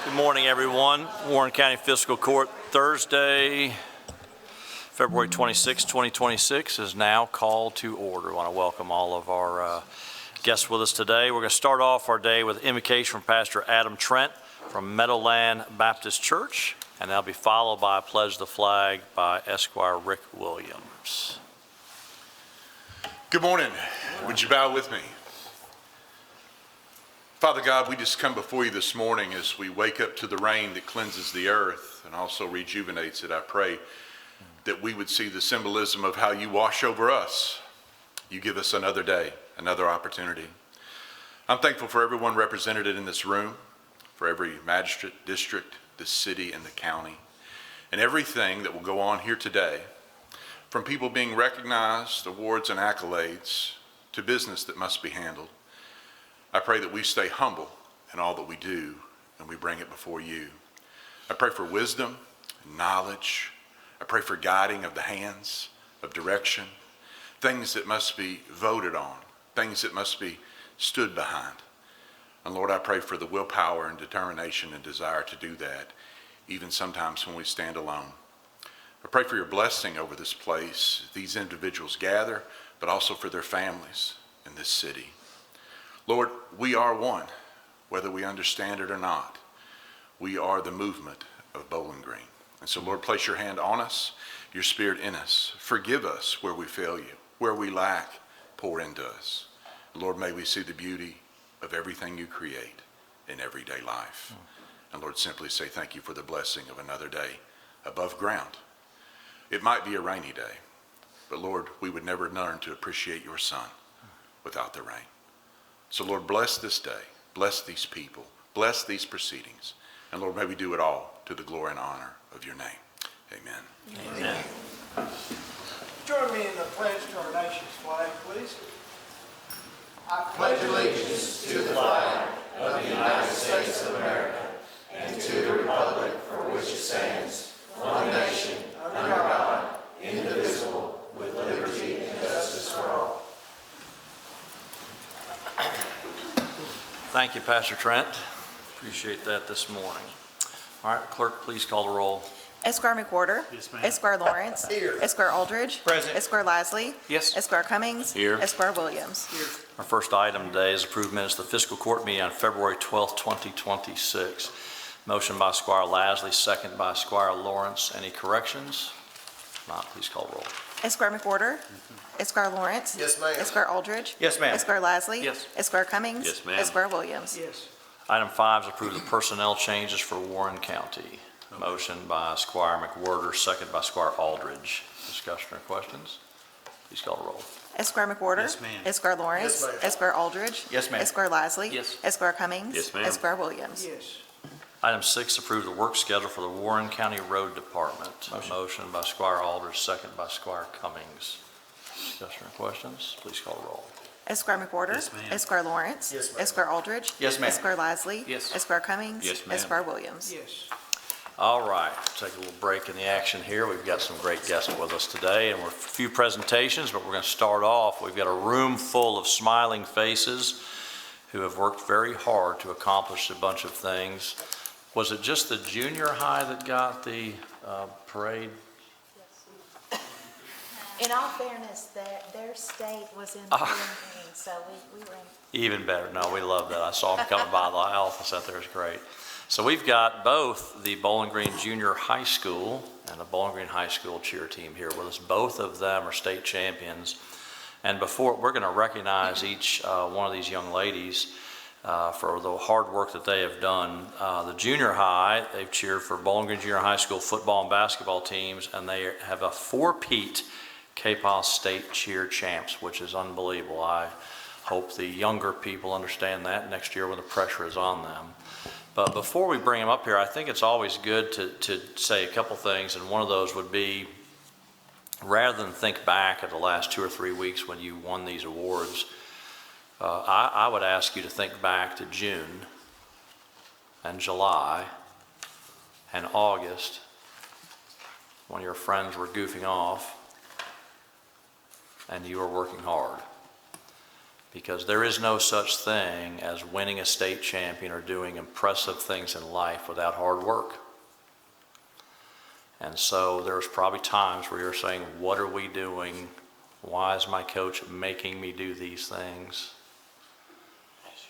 Good morning, everyone. Warren County Fiscal Court, Thursday, February 26, 2026 is now called to order. I want to welcome all of our guests with us today. We're going to start off our day with invocation from Pastor Adam Trent from Meadowland Baptist Church, and that'll be followed by a pledge of the flag by Esquire Rick Williams. Good morning. Would you bow with me? Father God, we just come before you this morning as we wake up to the rain that cleanses the earth and also rejuvenates it. I pray that we would see the symbolism of how you wash over us. You give us another day, another opportunity. I'm thankful for everyone represented in this room, for every magistrate, district, the city, and the county, and everything that will go on here today, from people being recognized, awards and accolades, to business that must be handled. I pray that we stay humble in all that we do and we bring it before you. I pray for wisdom and knowledge. I pray for guiding of the hands, of direction, things that must be voted on, things that must be stood behind. And Lord, I pray for the willpower and determination and desire to do that, even sometimes when we stand alone. I pray for your blessing over this place, these individuals gather, but also for their families in this city. Lord, we are one, whether we understand it or not. We are the movement of Bowling Green. And so, Lord, place your hand on us, your spirit in us. Forgive us where we fail you, where we lack, pour into us. Lord, may we see the beauty of everything you create in everyday life. And Lord, simply say thank you for the blessing of another day above ground. It might be a rainy day, but Lord, we would never learn to appreciate your Son without the rain. So Lord, bless this day, bless these people, bless these proceedings, and Lord, may we do it all to the glory and honor of your name. Amen. Amen. Join me in the pledge to our nation's flag, please. I pledge allegiance to the flag of the United States of America and to the republic for which it stands, one nation, under God, indivisible, with liberty and justice for all. Thank you, Pastor Trent. Appreciate that this morning. All right, clerk, please call the roll. Esquire McWhorter. Yes, ma'am. Esquire Lawrence. Here. Esquire Aldridge. Present. Esquire Lasley. Yes. Esquire Cummings. Here. Esquire Williams. Our first item today is approved minutes of the fiscal court meeting on February 12th, 2026. Motion by Esquire Lasley, second by Esquire Lawrence. Any corrections? If not, please call the roll. Esquire McWhorter. Esquire Lawrence. Yes, ma'am. Esquire Aldridge. Yes, ma'am. Esquire Lasley. Yes. Esquire Cummings. Yes, ma'am. Esquire Williams. Yes. Item 5 is approve the personnel changes for Warren County. Motion by Esquire McWhorter, second by Esquire Aldridge. Discussion or questions? Please call the roll. Esquire McWhorter. Yes, ma'am. Esquire Lawrence. Yes, ma'am. Esquire Aldridge. Yes, ma'am. Esquire Lasley. Yes. Esquire Cummings. Yes, ma'am. Esquire Williams. Yes. Item 6, approve the work schedule for the Warren County Road Department. Motion by Esquire Aldridge, second by Esquire Cummings. Discussion or questions? Please call the roll. Esquire McWhorter. Yes, ma'am. Esquire Lawrence. Yes, ma'am. Esquire Aldridge. Yes, ma'am. Esquire Lasley. Yes. Esquire Cummings. Yes, ma'am. Esquire Williams. Yes. All right, take a little break in the action here. We've got some great guests with us today, and we're a few presentations, but we're going to start off. We've got a room full of smiling faces who have worked very hard to accomplish a bunch of things. Was it just the junior high that got the parade? In all fairness, their state was in the Bowling Green, so we were in. Even better. No, we love that. I saw them coming by the office out there. It's great. So we've got both the Bowling Green Junior High School and the Bowling Green High School cheer team here with us. Both of them are state champions. And before, we're going to recognize each one of these young ladies for the hard work that they have done. The junior high, they've cheered for Bowling Green Junior High School football and basketball teams, and they have a four-peat K-Pos state cheer champs, which is unbelievable. I hope the younger people understand that next year when the pressure is on them. But before we bring them up here, I think it's always good to say a couple things, and one of those would be, rather than think back at the last 2 or 3 weeks when you won these awards, I would ask you to think back to June and July and August when your friends were goofing off and you were working hard. because there is no such thing as winning a state champion or doing impressive things in life without hard work. And so there's probably times where you're saying, what are we doing? Why is my coach making me do these things?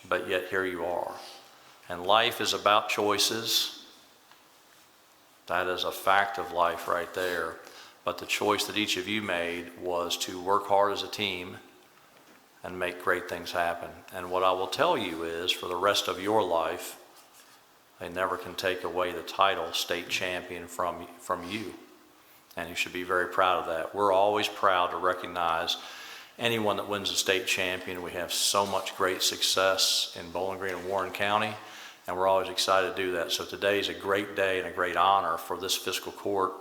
But yet here you are. And life is about choices. That is a fact of life right there. But the choice that each of you made was to work hard as a team and make great things happen. And what I will tell you is, for the rest of your life, they never can take away the title state champion from you. And you should be very proud of that. We're always proud to recognize anyone that wins a state champion. We have so much great success in Bowling Green and Warren County, and we're always excited to do that. So today is a great day and a great honor for this fiscal court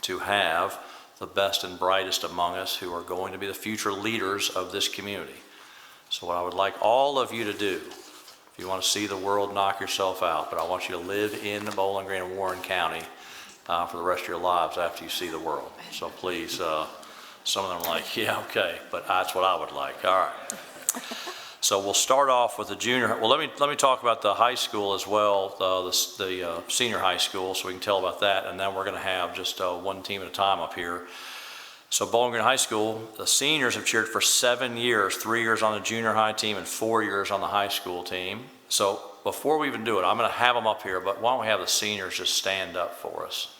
to have the best and brightest among us who are going to be the future leaders of this community. So what I would like all of you to do, if you want to see the world, knock yourself out, but I want you to live in Bowling Green and Warren County for the rest of your lives after you see the world. So please, some of them are like, yeah, okay, but that's what I would like. All right. So we'll start off with the junior. Well, let me talk about the high school as well, the senior high school, so we can tell about that, and then we're going to have just one team at a time up here. So Bowling Green High School, the seniors have cheered for 7 years, 3 years on the junior high team and 4 years on the high school team. So before we even do it, I'm going to have them up here, but why don't we have the seniors just stand up for us?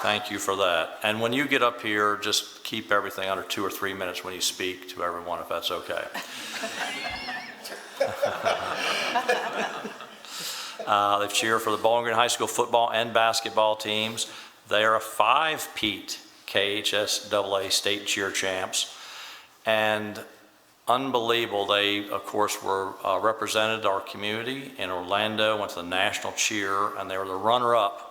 Thank you for that. And when you get up here, just keep everything under 2 or 3 minutes when you speak to everyone, if that's okay. They've cheered for the Bowling Green High School football and basketball teams. They are a 5-peat KHSAA state cheer champs. And unbelievable, they, of course, were represented our community in Orlando, went to the national cheer, and they were the runner-up.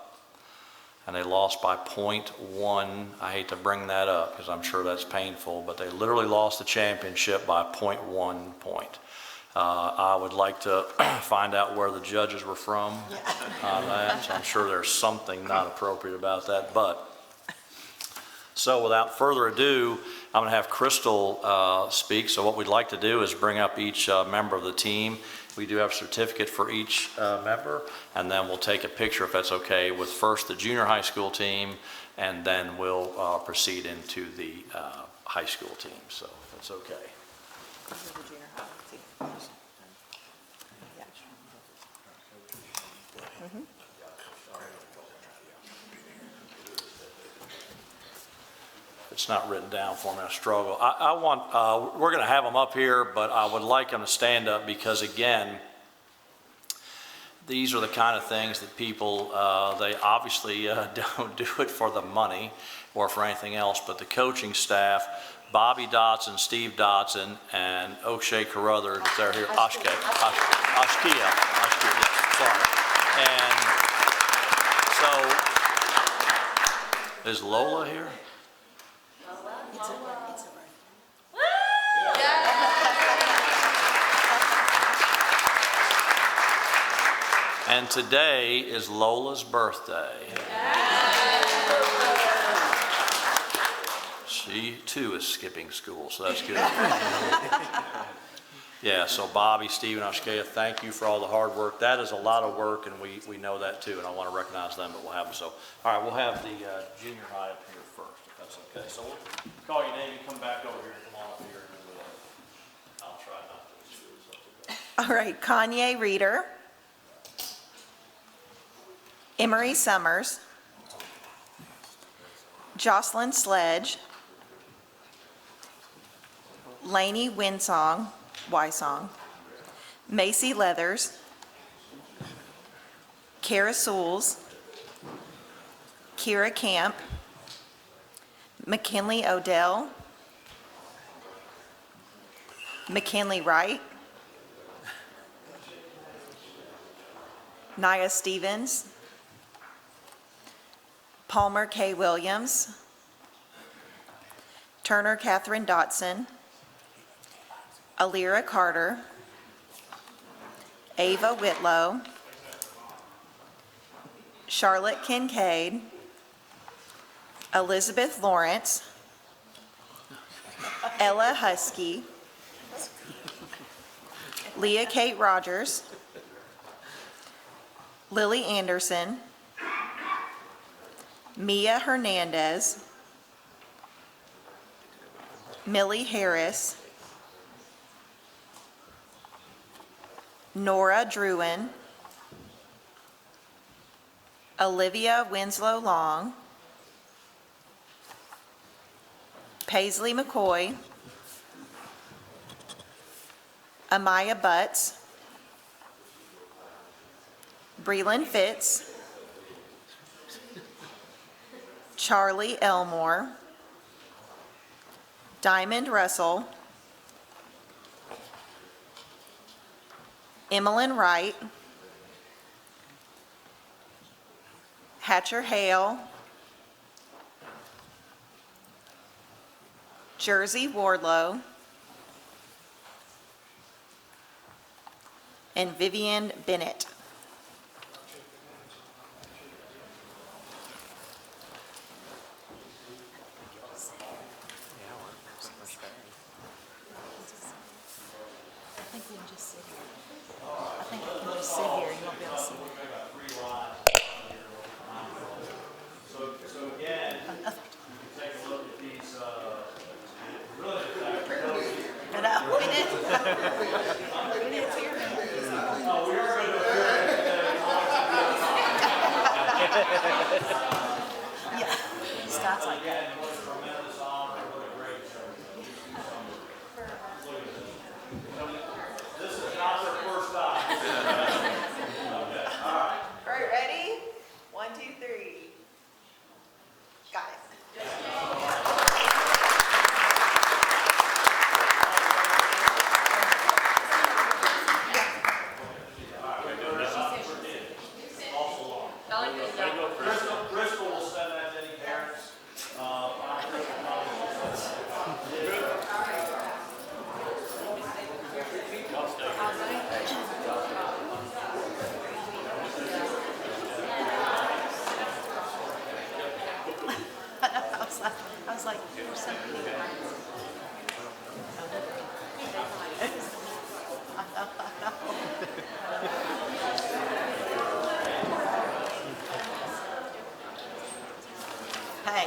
And they lost by 0.1. I hate to bring that up because I'm sure that's painful, but they literally lost the championship by 0.1 point. I would like to find out where the judges were from on that. So I'm sure there's something not appropriate about that. But so without further ado, I'm going to have Crystal speak. So what we'd like to do is bring up each member of the team. We do have a certificate for each member, and then we'll take a picture, if that's okay, with first the junior high school team, and then we'll proceed into the high school team. So if that's okay. It's not written down for me, I struggle. I want, we're going to have them up here, but I would like them to stand up because, again, these are the kind of things that people, they obviously don't do it for the money or for anything else, but the coaching staff, Bobby Dotson, Steve Dotson, and O'Shea Carruthers, they're here, Ashkia, sorry. And so, is Lola here? And today is Lola's birthday. She too is skipping school, so that's good. Yeah, so Bobby, Steve, and Ashkea, thank you for all the hard work. That is a lot of work, and we know that too, and I want to recognize them, but we'll have them. So, all right, we'll have the junior high up here first, if that's okay. So we'll call your name and come back over here. Come on up here. And I'll try not to do it. All right, Kanye Reeder, Emery Summers, Jocelyn Sledge, Lainey Wysong, Macy Leathers, Kara Souls, Kira Camp, McKinley Odell, McKinley Wright, Nia Stevens, Palmer K. Williams, Turner Catherine Dotson, Alira Carter, Ava Whitlow, Charlotte Kincaid, Elizabeth Lawrence, Ella Husky, Leah Kate Rogers, Lily Anderson, Mia Hernandez, Millie Harris, Nora Druin, Olivia Winslow Long, Paisley McCoy, Amaya Butts, Breland Fitz, Charlie Elmore, Diamond Russell, Emmeline Wright, Hatcher Hale, Jersey Wardlow, and Vivian Bennett. I think we can just sit here. I think we can just sit here and you'll be able to see. So again, take a look at these, really, But we did. We did hear him. we are going to Yeah. Scott's like, again, what a tremendous honor, what a great show. This is not their first time. All right, ready? 1, 2, 3. Got it. Fiscal will send that to any parents. I was like, there's something in there. Hey.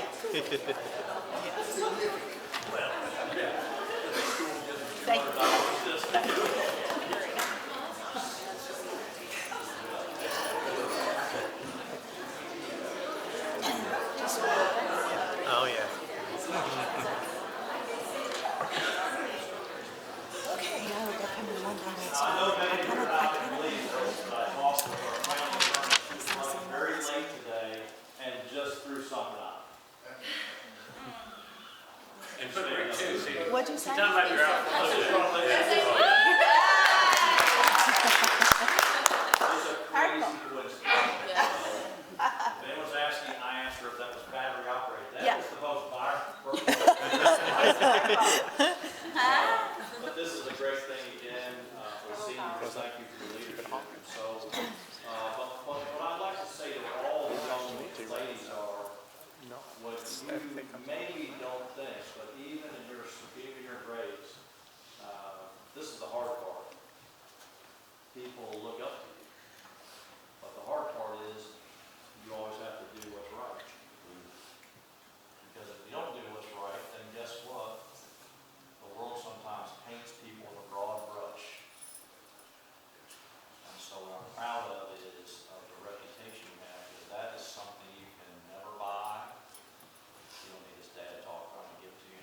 Thank you. Oh, yeah. Okay. No, they're coming one day next Very late today and just threw something out. What'd you say? It's a crazy coincidence. If anyone's asking, I answer if that was battery operated. Yeah. That was the most viral. But this is a great thing again, for seniors. Thank you for your leadership. So, but what I'd like to say to all the young ladies are, what you maybe don't think, but even in your grades, this is the hard part. People look up to you. But the hard part is, you always have to do what's right. Because if you don't do what's right, then guess what? The world sometimes paints people with a broad brush. And so what I'm proud of is of the reputation you have, because that is something you can never buy. You don't need his dad talk, I'm gonna give it to you.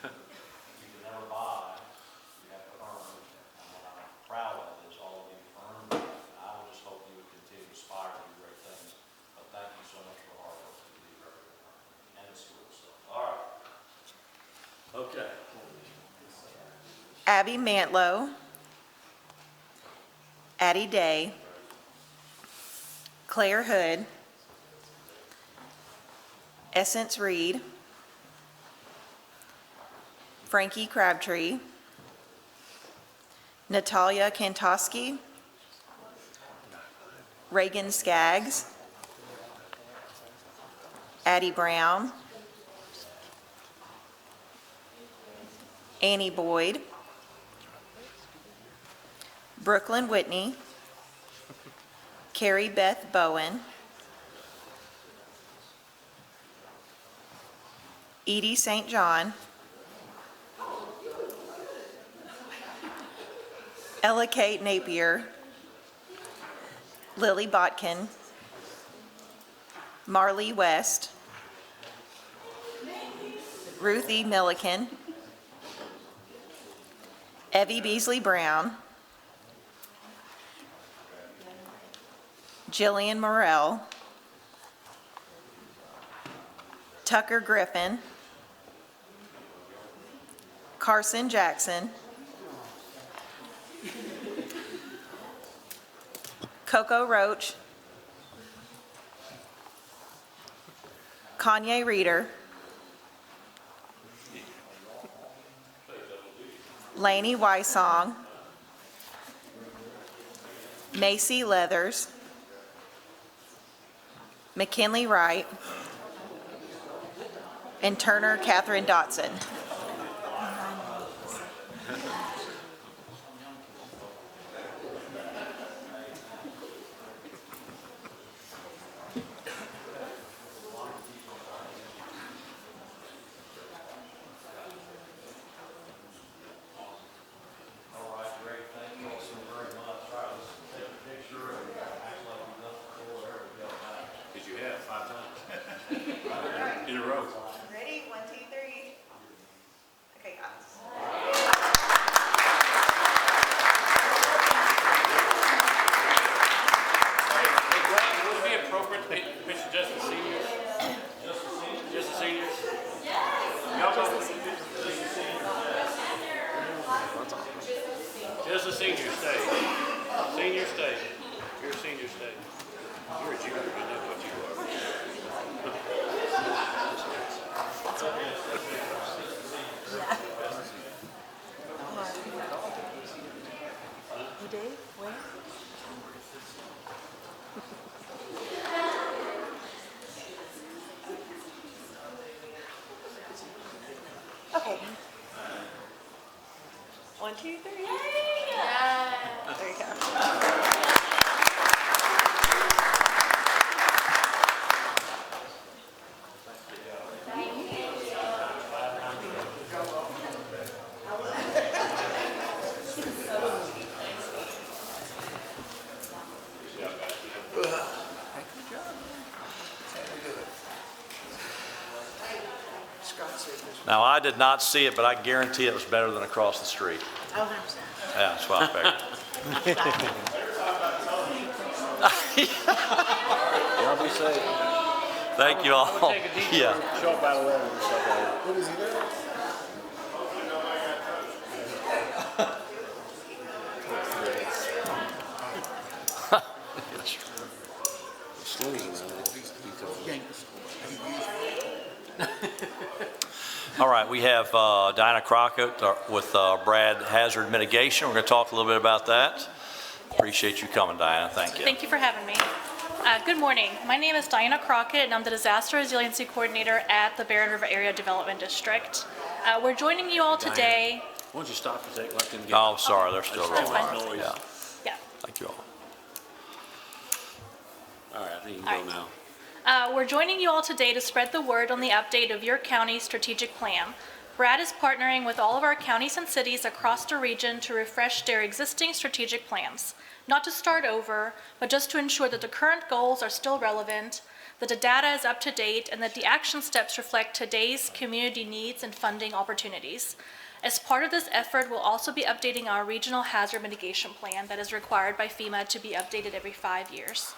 You can never buy, you have to earn. And what I'm proud of is all of you earned that. And I would just hope you would continue to aspire to do great things. But thank you so much for the hard work that you do every day. And the school stuff. All right. Okay. Abby Mantlow, Addie Day, Claire Hood, Essence Reed, Frankie Crabtree, Natalia Kantoski, Reagan Skaggs, Addie Brown, Annie Boyd, Brooklyn Whitney, Carrie Beth Bowen, Edie St. John, Ella Kate Napier, Lily Botkin, Marlee West, Ruth E. Milliken, Evie Beasley Brown, Jillian Morrell, Tucker Griffin, Carson Jackson, Coco Roach, Kanye Reeder, Lainey Wysong, Macy Leathers, McKinley Wright, and Turner Catherine Dotson. Did you have 5 times? In a row? Ready? 1, 2, 3. Okay, guys. Would it be appropriate to mention just the seniors? Just the seniors? Y'all go. Just the seniors stay. Seniors stay. You're a senior stay. You're a junior, I know what you are. You do? Where? Okay. 1, 2, 3. There you go. Now, I did not see it, but I guarantee it was better than across the street. Oh, 100%. Yeah, that's what I figured. Y'all be safe. Thank you all. Take a detour, Yeah. show up by 11 and stuff like that. What is he there? All right, we have Diana Crockett with Brad Hazard Mitigation. We're going to talk a little bit about that. Appreciate you coming, Diana. Thank you. Thank you for having me. Good morning. My name is Diana Crockett, and I'm the Disaster Resiliency Coordinator at the Barron River Area Development District. We're joining you all today. Why don't you stop for a second? Let them get. Oh, sorry, they're still That's rolling. fine. Yeah, Yeah. thank you all. All right, I think you All can go right. now. We're joining you all today to spread the word on the update of your county's strategic plan. Brad is partnering with all of our counties and cities across the region to refresh their existing strategic plans. Not to start over, but just to ensure that the current goals are still relevant, that the data is up to date, and that the action steps reflect today's community needs and funding opportunities. As part of this effort, we'll also be updating our regional hazard mitigation plan that is required by FEMA to be updated every 5 years.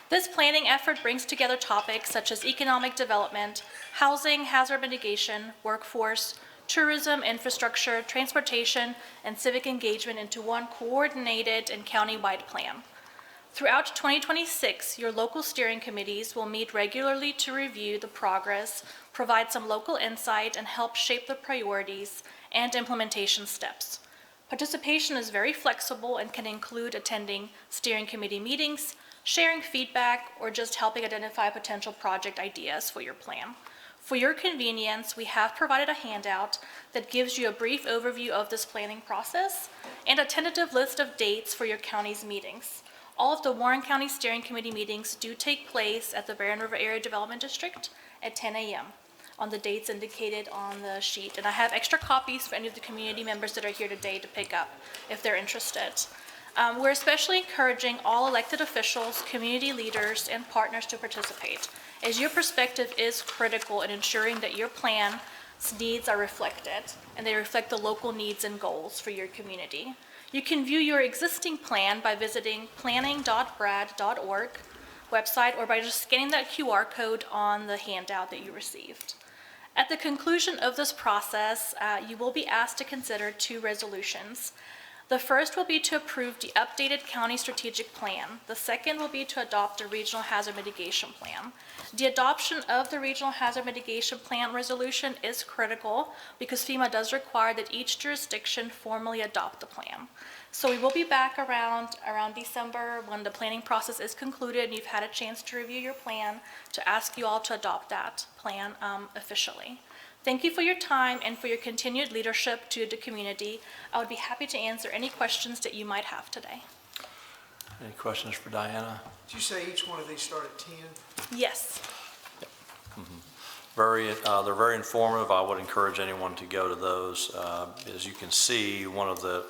This planning effort brings together topics such as economic development, housing, hazard mitigation, workforce, tourism, infrastructure, transportation, and civic engagement into one coordinated and county-wide plan. Throughout 2026, your local steering committees will meet regularly to review the progress, provide some local insight, and help shape the priorities and implementation steps. Participation is very flexible and can include attending steering committee meetings, sharing feedback, or just helping identify potential project ideas for your plan. For your convenience, we have provided a handout that gives you a brief overview of this planning process and a tentative list of dates for your county's meetings. All of the Warren County Steering Committee meetings do take place at the Barren River Area Development District at 10 a.m. on the dates indicated on the sheet. And I have extra copies for any of the community members that are here today to pick up if they're interested. We're especially encouraging all elected officials, community leaders, and partners to participate, as your perspective is critical in ensuring that your plan's needs are reflected and they reflect the local needs and goals for your community. You can view your existing plan by visiting planning.brad.org website or by just scanning that QR code on the handout that you received. At the conclusion of this process, you will be asked to consider 2 resolutions. The first will be to approve the updated county strategic plan. The second will be to adopt a regional hazard mitigation plan. The adoption of the regional hazard mitigation plan resolution is critical because FEMA does require that each jurisdiction formally adopt the plan. So we will be back around December when the planning process is concluded and you've had a chance to review your plan to ask you all to adopt that plan officially. Thank you for your time and for your continued leadership to the community. I would be happy to answer any questions that you might have today. Any questions for Diana? Did you say each one of these start at 10? Yes. They're very informative. I would encourage anyone to go to those. As you can see, one of the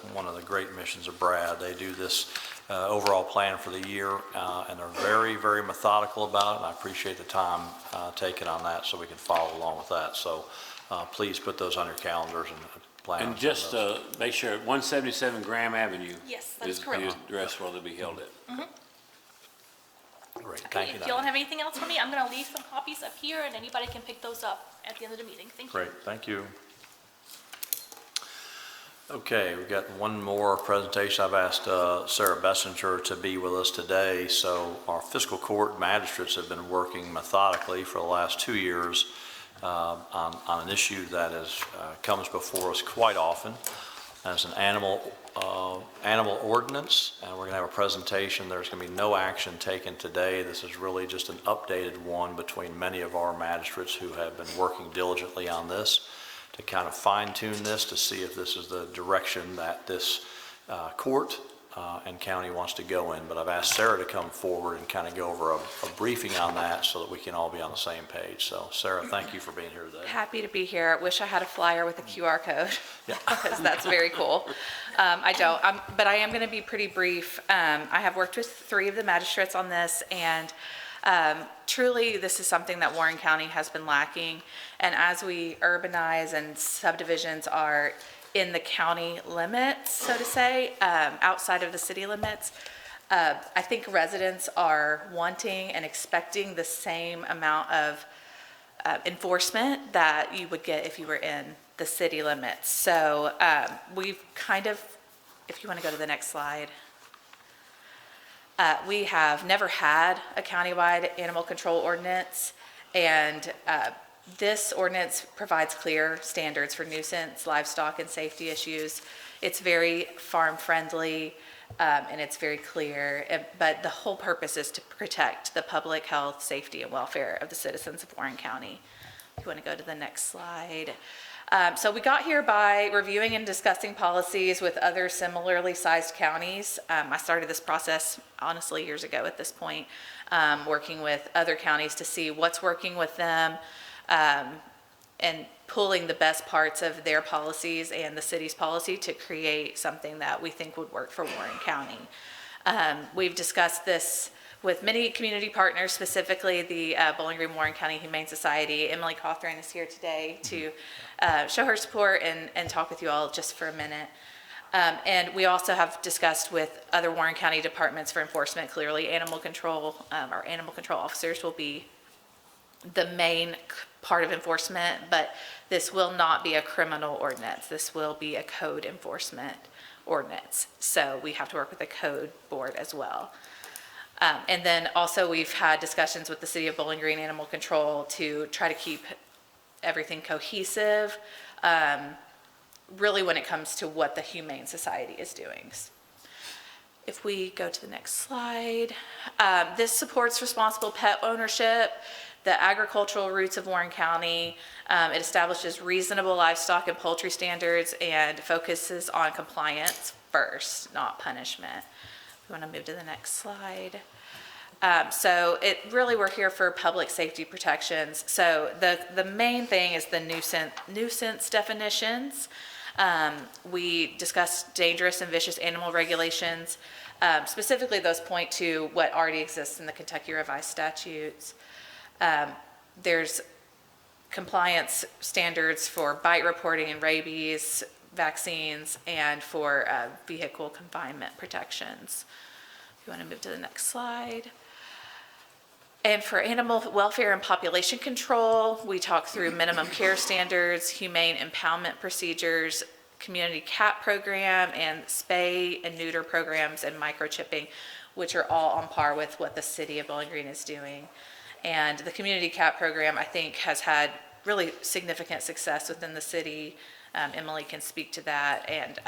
great missions of Brad, they do this overall plan for the year, and they're very, very methodical about it. And I appreciate the time taken on that so we can follow along with that. So please put those on your calendars and plan. And just make sure 177 Graham Avenue. Yes, that's is correct. the address where they'll be held at. Great, Okay, thank you. if you don't have anything else for me, I'm going to leave some copies up here and anybody can pick those up at the end of the meeting. Thank you. Great, thank you. Okay, we've got one more presentation. I've asked Sarah Bessinger to be with us today. So our fiscal court magistrates have been working methodically for the last 2 years on an issue that comes before us quite often. As an animal ordinance, and we're going to have a presentation. There's going to be no action taken today. This is really just an updated one between many of our magistrates who have been working diligently on this to kind of fine tune this to see if this is the direction that this court and county wants to go in. But I've asked Sarah to come forward and kind of go over a briefing on that so that we can all be on the same page. So Sarah, thank you for being here today. Happy to be here. Wish I had a flyer with a QR code Yeah. because that's very cool. I don't, but I am going to be pretty brief. I have worked with 3 of the magistrates on this, and truly this is something that Warren County has been lacking. And as we urbanize and subdivisions are in the county limits, so to say, outside of the city limits, I think residents are wanting and expecting the same amount of enforcement that you would get if you were in the city limits. So we've kind of, if you want to go to the next slide, we have never had a countywide animal control ordinance, and this ordinance provides clear standards for nuisance, livestock, and safety issues. It's very farm-friendly, and it's very clear, but the whole purpose is to protect the public health, safety, and welfare of the citizens of Warren County. If you want to go to the next slide. So we got here by reviewing and discussing policies with other similarly sized counties. I started this process, honestly, years ago at this point, working with other counties to see what's working with them, and pulling the best parts of their policies and the city's policy to create something that we think would work for Warren County. We've discussed this with many community partners, specifically the Bowling Green Warren County Humane Society. Emily Cawthorn is here today to show her support and talk with you all just for a minute. And we also have discussed with other Warren County departments for enforcement. Clearly, animal control, our animal control officers will be the main part of enforcement, but this will not be a criminal ordinance. This will be a code enforcement ordinance. So we have to work with the code board as well. And then also we've had discussions with the City of Bowling Green Animal Control to try to keep everything cohesive, really when it comes to what the Humane Society is doing. If we go to the next slide, this supports responsible pet ownership, the agricultural roots of Warren County. It establishes reasonable livestock and poultry standards and focuses on compliance first, not punishment. We want to move to the next slide. So we're here for public safety protections. So the main thing is the nuisance definitions. We discussed dangerous and vicious animal regulations. Specifically, those point to what already exists in the Kentucky Revised Statutes. There's compliance standards for bite reporting and rabies vaccines and for vehicle confinement protections. If you want to move to the next slide. And for animal welfare and population control, we talk through minimum care standards, humane impoundment procedures, community cat program, and spay and neuter programs and microchipping, which are all on par with what the city of Bowling Green is doing. And the community cat program, I think, has had really significant success within the city. Emily can speak to that, and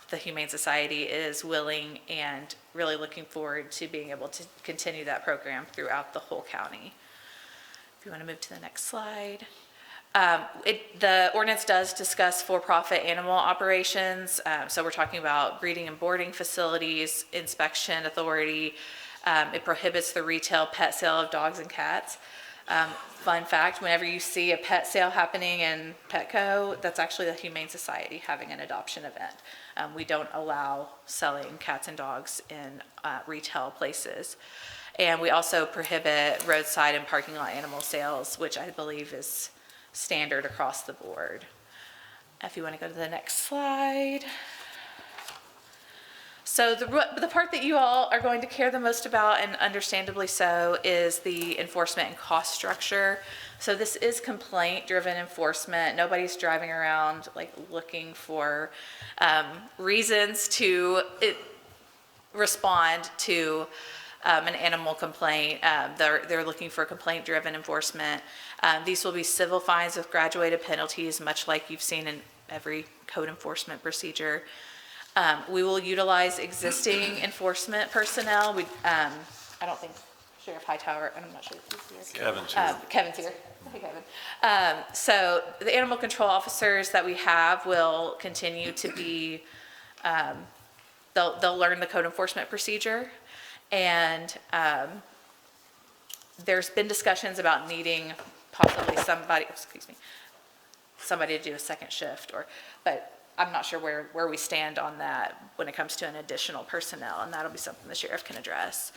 the Humane Society is willing and really looking forward to being able to continue that program throughout the whole county. If you want to move to the next slide. The ordinance does discuss for-profit animal operations. So we're talking about breeding and boarding facilities, inspection authority. It prohibits the retail pet sale of dogs and cats. Fun fact, whenever you see a pet sale happening in Petco, that's actually the Humane Society having an adoption event. We don't allow selling cats and dogs in retail places. And we also prohibit roadside and parking lot animal sales, which I believe is standard across the board. If you want to go to the next slide. So the part that you all are going to care the most about, and understandably so, is the enforcement and cost structure. So this is complaint-driven enforcement. Nobody's driving around like looking for reasons to respond to an animal complaint. They're looking for complaint-driven enforcement. These will be civil fines with graduated penalties, much like you've seen in every code enforcement procedure. We will utilize existing enforcement personnel. I don't think Sheriff Hightower, I'm not sure if he's here. Kevin's here. Kevin's here. Hey, Kevin. So the animal control officers that we have will continue to be, they'll learn the code enforcement procedure. And there's been discussions about needing possibly somebody to do a second shift, but I'm not sure where we stand on that when it comes to an additional personnel, and that'll be something the sheriff can address.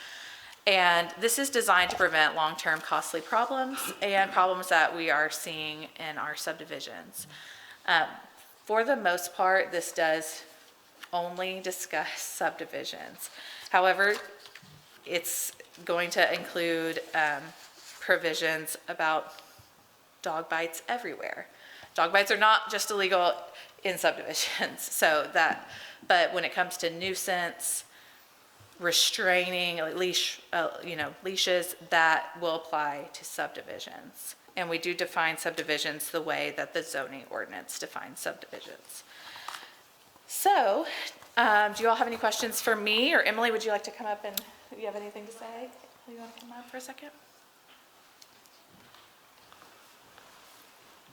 And this is designed to prevent long-term costly problems and problems that we are seeing in our subdivisions. For the most part, this does only discuss subdivisions. However, it's going to include provisions about dog bites everywhere. Dog bites are not just illegal in subdivisions, but when it comes to nuisance, restraining, leashes, that will apply to subdivisions. And we do define subdivisions the way that the zoning ordinance defines subdivisions. So, do you all have any questions for me, or Emily, would you like to come up and, do you have anything to say? You want to come up for a second?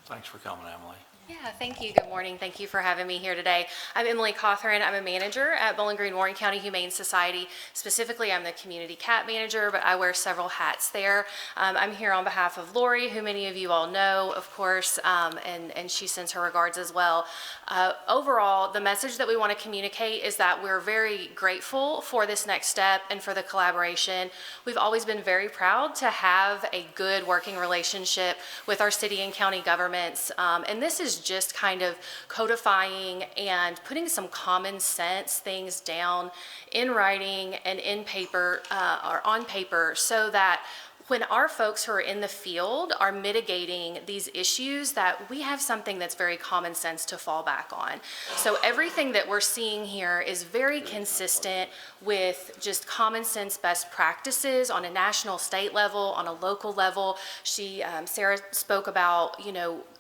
Thanks for coming, Emily. Yeah, thank you. Good morning. Thank you for having me here today. I'm Emily Cawthorn. I'm a manager at Bowling Green Warren County Humane Society. Specifically, I'm the community cat manager, but I wear several hats there. I'm here on behalf of Lori, who many of you all know, of course, and she sends her regards as well. Overall, the message that we want to communicate is that we're very grateful for this next step and for the collaboration. We've always been very proud to have a good working relationship with our city and county governments, and this is just kind of codifying and putting some common sense things down in writing and in paper or on paper, so that when our folks who are in the field are mitigating these issues, that we have something that's very common sense to fall back on. So everything that we're seeing here is very consistent with just common sense best practices on a national, state level, on a local level. Sarah spoke about,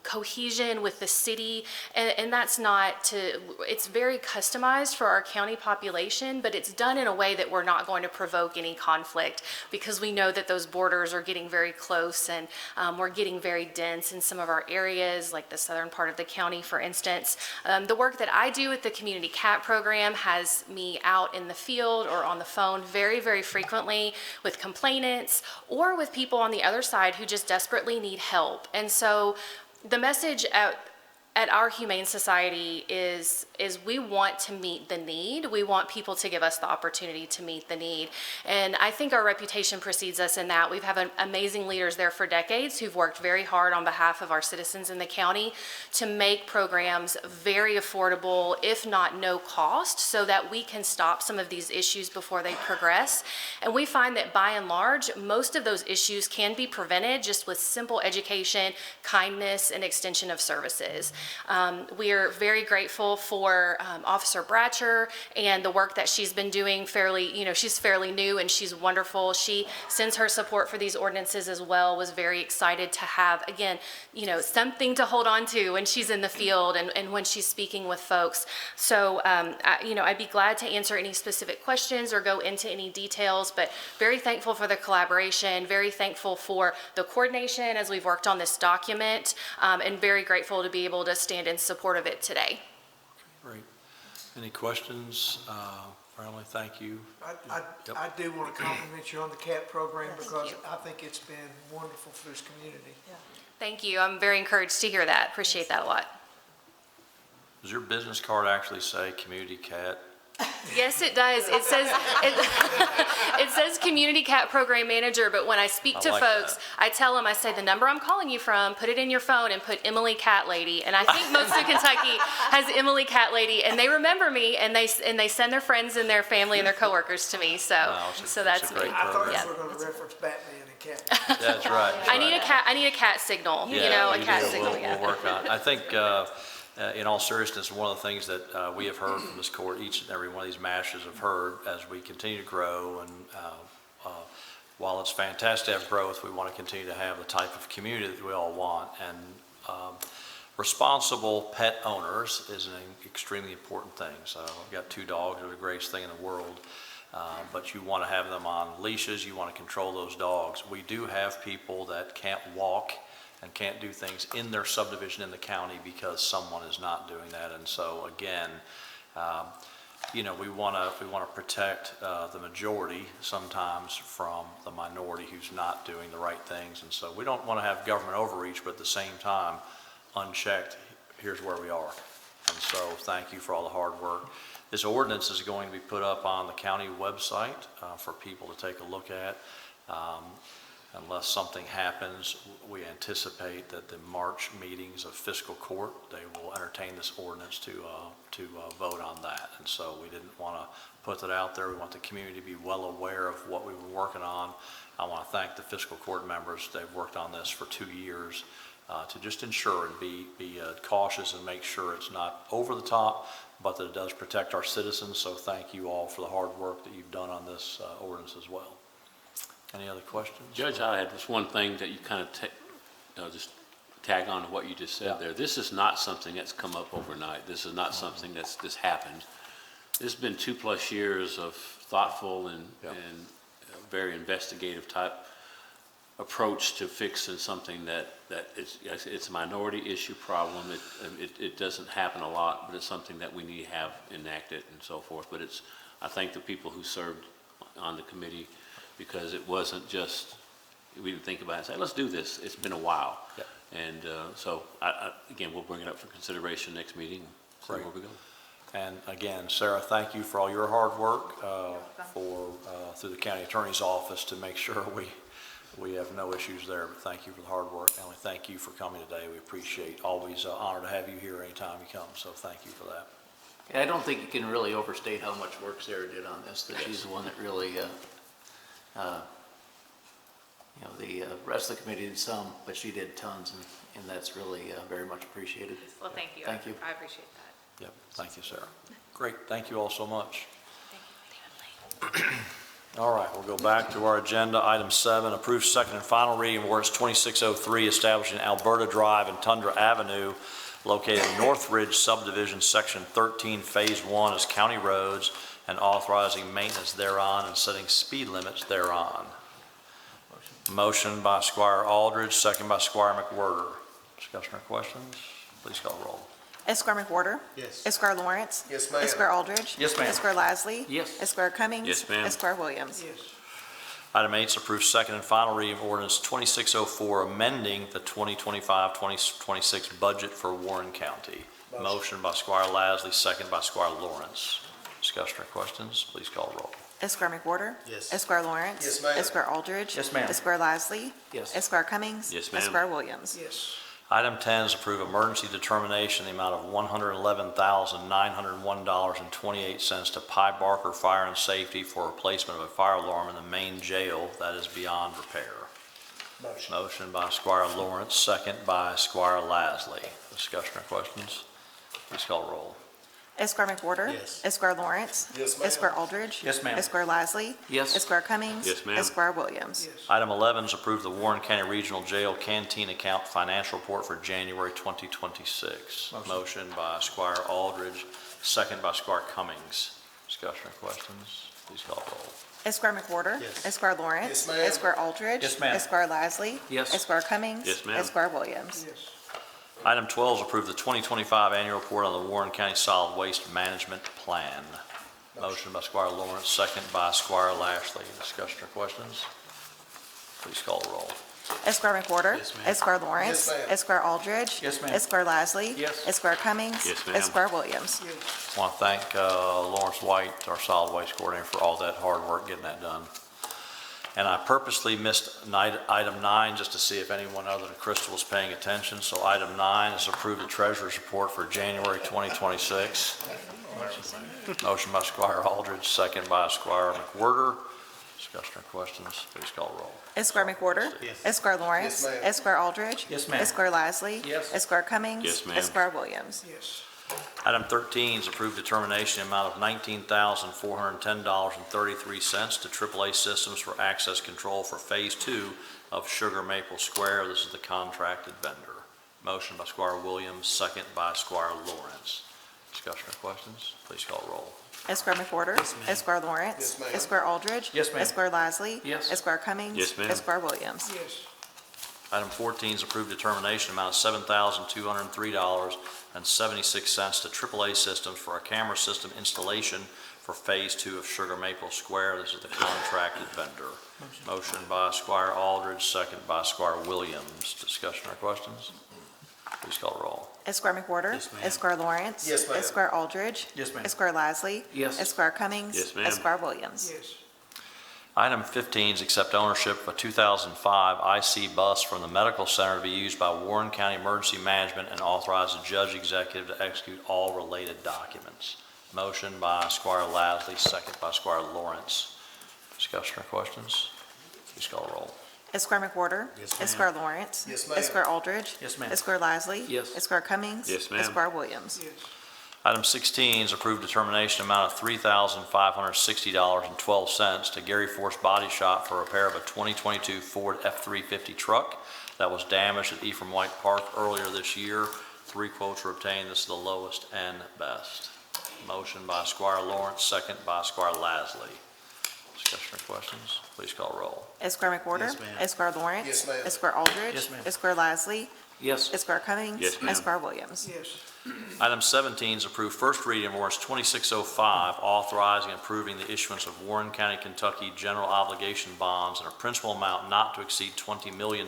cohesion with the city, and that's not to, it's very customized for our county population, but it's done in a way that we're not going to provoke any conflict, because we know that those borders are getting very close, and we're getting very dense in some of our areas, like the southern part of the county, for instance. The work that I do with the Community CAT program has me out in the field or on the phone very, very frequently with complainants or with people on the other side who just desperately need help. And so the message at our Humane Society is we want to meet the need. We want people to give us the opportunity to meet the need. And I think our reputation precedes us in that. We've had amazing leaders there for decades who've worked very hard on behalf of our citizens in the county to make programs very affordable, if not no cost, so that we can stop some of these issues before they progress. And we find that by and large, most of those issues can be prevented just with simple education, kindness, and extension of services. We are very grateful for Officer Bratcher and the work that she's been doing. She's fairly new and she's wonderful. She sends her support for these ordinances as well, was very excited to have, again, something to hold on to when she's in the field and when she's speaking with folks. So, I'd be glad to answer any specific questions or go into any details, but very thankful for the collaboration, very thankful for the coordination as we've worked on this document, and very grateful to be able to stand in support of it today. Great. Any questions? Emily, thank you. I do want to compliment you on the CAT program Yes, because thank you. I think it's been wonderful for this community. Thank you. I'm very encouraged to hear that. Appreciate that a lot. Does your business card actually say Community CAT? Yes, it does. It says it says Community CAT Program Manager, but when I speak to like folks, that. I tell them, I say, the number I'm calling you from, put it in your phone and put Emily Cat Lady. And I think most of Kentucky has Emily Cat Lady, and they remember me, and they send their friends and their family and their coworkers to me. So, Wow, it's a that's me. great I thought program. you were going to reference Batman and Cat. That's right. I need a cat signal. Yeah, a you cat do. signal. We'll work on it. I think, in all seriousness, one of the things that we have heard from this court, each and every one of these masters have heard as we continue to grow, and while it's fantastic to have growth, we want to continue to have the type of community that we all want. And responsible pet owners is an extremely important thing. So I've got 2 dogs, they're the greatest thing in the world. But you want to have them on leashes, you want to control those dogs. We do have people that can't walk and can't do things in their subdivision in the county because someone is not doing that. And so again, we want to protect the majority sometimes from the minority who's not doing the right things. And so we don't want to have government overreach, but at the same time, unchecked, here's where we are. And so thank you for all the hard work. This ordinance is going to be put up on the county website for people to take a look at. Unless something happens, we anticipate that the March meetings of Fiscal Court, they will entertain this ordinance to vote on that. And so we didn't want to put that out there. We want the community to be well aware of what we've been working on. I want to thank the Fiscal Court members. They've worked on this for 2 years to just ensure and be cautious and make sure it's not over the top, but that it does protect our citizens. So thank you all for the hard work that you've done on this ordinance as well. Any other questions? Judge, I had just one thing that you kind of just tag on to what you just said Yeah. there. This is not something that's come up overnight. This is not something that's just happened. This has been 2+ years of thoughtful and very investigative type approach to fixing something that it's a minority issue problem. It doesn't happen a lot, but it's something that we need to have enacted and so forth. But I thank the people who served on the committee, because it wasn't just, we didn't think about it and say, let's do this. It's been a while. Yeah. And so, again, we'll bring it up for consideration next meeting. See Great. where we go. And again, Sarah, thank you for all your hard work through the county attorney's office to make sure we have no issues there. But thank you for the hard work. Emily, thank you for coming today. We appreciate, always honored to have you here anytime you come. So thank you for that. Yeah, I don't think you can really overstate how much work Sarah did on this, that she's the one that really, the rest of the committee did some, but she did tons, and that's really very much appreciated. Well, thank you. Thank you. I appreciate that. Yep, thank you, Sarah. Great, thank you all so much. Thank you. All right, we'll go back to our agenda. Item 7, approve second and final reading of ordinance 2603, establishing Alberta Drive and Tundra Avenue located in Northridge Subdivision, Section 13, Phase 1 as county roads, and authorizing maintenance thereon and setting speed limits thereon. Motion by Squire Aldridge, second by Squire McWhorter. Discussion or questions? Please call roll. Esquire McWhorter. Yes. Esquire Lawrence. Yes, ma'am. Esquire Aldridge. Yes, ma'am. Esquire Lasley. Yes. Esquire Cummings. Yes, ma'am. Esquire Williams. Yes. Item 8 is approve second and final reading of ordinance 2604, amending the 2025-2026 budget for Warren County. Motion by Squire Lasley, second by Squire Lawrence. Discussion or questions? Please call roll. Esquire McWhorter. Yes. Esquire Lawrence. Yes, ma'am. Esquire Aldridge. Yes, ma'am. Esquire Lasley. Yes. Esquire Cummings. Yes, ma'am. Esquire Williams. Yes. Item 10 is approve emergency determination in the amount of $111,901.28 to Pi Barker Fire and Safety for replacement of a fire alarm in the main jail that is beyond repair. Motion. Motion by Squire Lawrence, second by Squire Lasley. Discussion or questions? Please call roll. Esquire McWhorter. Yes. Esquire Lawrence. Yes, ma'am. Esquire Aldridge. Yes, ma'am. Esquire Lasley. Yes. Esquire Cummings. Yes, ma'am. Esquire Williams. Yes. Item 11 is approve the Warren County Regional Jail Canteen Account Financial Report for January 2026. Motion by Squire Aldridge, second by Squire Cummings. Discussion or questions? Please call roll. Esquire McWhorter. Yes. Esquire Lawrence. Yes, ma'am. Esquire Aldridge. Yes, ma'am. Esquire Lasley. Yes. Esquire Cummings. Yes, ma'am. Esquire Williams. Yes. Item 12 is approve the 2025 annual report on the Warren County Solid Waste Management Plan. Motion by Squire Lawrence, second by Squire Lashley. Discussion or questions? Please call the roll. Esquire McWhorter. Yes, ma'am. Esquire Lawrence. Yes, ma'am. Esquire Aldridge. Yes, ma'am. Esquire Lasley. Yes. Esquire Cummings. Yes, ma'am. Esquire Williams. Yes. I want to thank Lawrence White, our solid waste coordinator, for all that hard work getting that done. And I purposely missed item 9 just to see if anyone other than Crystal was paying attention. So item 9 is approve the treasurer's report for January 2026. Motion by Squire Aldridge, second by Squire McWhorter. Discussion or questions? Please call roll. Esquire McWhorter. Yes. Esquire Lawrence. Yes, ma'am. Esquire Aldridge. Yes, ma'am. Esquire Lasley. Yes. Esquire Cummings. Yes, ma'am. Esquire Williams. Yes. Item 13 is approved determination amount of $19,410.33 to AAA Systems for access control for Phase 2 of Sugar Maple Square. This is the contracted vendor. Motion by Squire Williams, second by Squire Lawrence. Discussion or questions? Please call roll. Esquire McWhorter. Esquire Lawrence. Yes, ma'am. Esquire Aldridge. Yes, ma'am. Esquire Lasley. Yes. Esquire Cummings. Yes, ma'am. Esquire Williams. Yes. Item 14 is approved determination amount of $7,203.76 to AAA Systems for a camera system installation for Phase 2 of Sugar Maple Square. This is the contracted vendor. Motion by Squire Aldridge, second by Squire Williams. Discussion or questions? Please call roll. Esquire McWhorter. Yes, ma'am. Esquire Lawrence. Yes, ma'am. Esquire Aldridge. Yes, ma'am. Esquire Lasley. Yes. Esquire Cummings. Yes, ma'am. Esquire Williams. Yes. Item 15 is accept ownership of a 2005 IC bus from the medical center to be used by Warren County Emergency Management and authorize the judge executive to execute all related documents. Motion by Squire Lasley, second by Squire Lawrence. Discussion or questions? Please call roll. Esquire McWhorter. Yes, ma'am. Esquire Lawrence. Yes, ma'am. Esquire Aldridge. Yes, ma'am. Esquire Lasley. Yes. Esquire Cummings. Yes, ma'am. Esquire Williams. Yes. Item 16 is approved determination amount of $3,560.12 to Gary Force Body Shop for repair of a 2022 Ford F-350 truck that was damaged at Ephraim White Park earlier this year. 3 quotes were obtained. This is the lowest and best. Motion by Squire Lawrence, second by Squire Lasley. Discussion or questions? Please call roll. Esquire McWhorter. Yes, ma'am. Esquire Lawrence. Yes, ma'am. Esquire Aldridge. Yes, ma'am. Esquire Lasley. Yes. Esquire Cummings. Yes, ma'am. Esquire Williams. Yes. Item 17 is approved first reading of ordinance 2605, authorizing and approving the issuance of Warren County, Kentucky general obligation bonds in a principal amount not to exceed $20 million,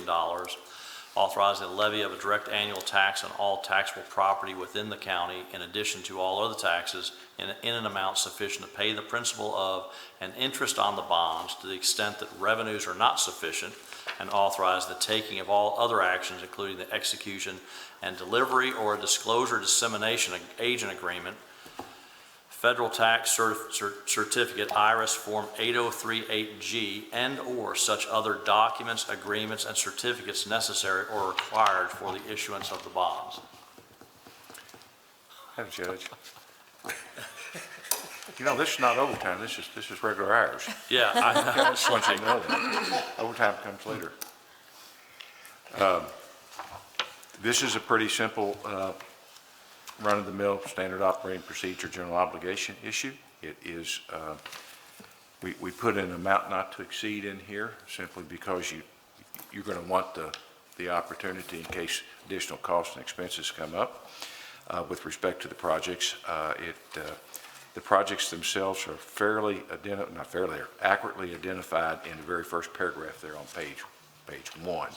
authorizing the levy of a direct annual tax on all taxable property within the county in addition to all other taxes in an amount sufficient to pay the principal of and interest on the bonds to the extent that revenues are not sufficient, and authorize the taking of all other actions, including the execution and delivery or disclosure dissemination agent agreement, federal tax certificate, IRS Form 8038G, and/or such other documents, agreements, and certificates necessary or required for the issuance of the bonds. Madam Judge. You know, this is not overtime, this is regular hours. Yeah, I Just want you to know that. Overtime comes later. This is a pretty simple, run-of-the-mill, standard operating procedure, general obligation issue. It is, we put an amount not to exceed in here simply because you're going to want the opportunity in case additional costs and expenses come up. With respect to the projects, the projects themselves are they're accurately identified in the very first paragraph there on page 1.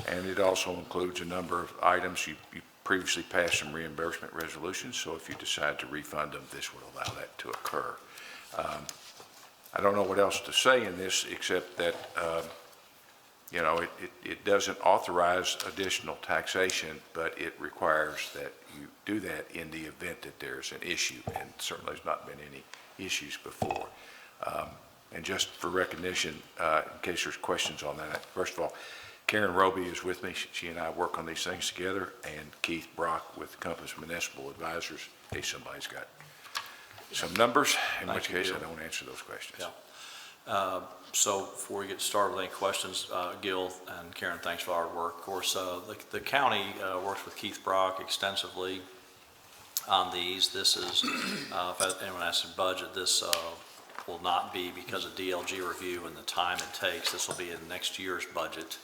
And it also includes a number of items. You previously passed some reimbursement resolutions, so if you decide to refund them, this would allow that to occur. I don't know what else to say in this except that, you know, it doesn't authorize additional taxation, but it requires that you do that in the event that there's an issue, and certainly there's not been any issues before. And just for recognition, in case there's questions on that, first of all, Karen Roby is with me. She and I work on these things together, and Keith Brock with Compass Municipal Advisors, in case somebody's got some numbers, in which case I don't answer those questions. Yeah. So before we get started with any questions, Gil and Karen, thanks for our work. Of course, the county works with Keith Brock extensively on these. This is, if anyone asks a budget, this will not be because of DLG review and the time it takes. This will be in next year's budget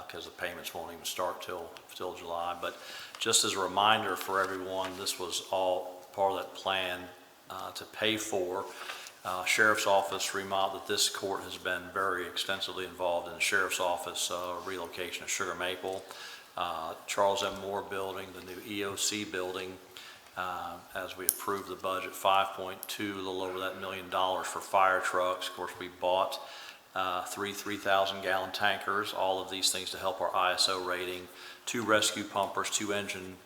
because the payments won't even start till July. But just as a reminder for everyone, this was all part of that plan to pay for Sheriff's Office remodel. That this court has been very extensively involved in the Sheriff's Office relocation of Sugar Maple, Charles M. Moore building, the new EOC building. As we approved the budget, 5.2, a little over that $1 million for fire trucks. Of course, we bought 3,000 gallon tankers, all of these things to help our ISO rating, 2 rescue pumpers, 2 engine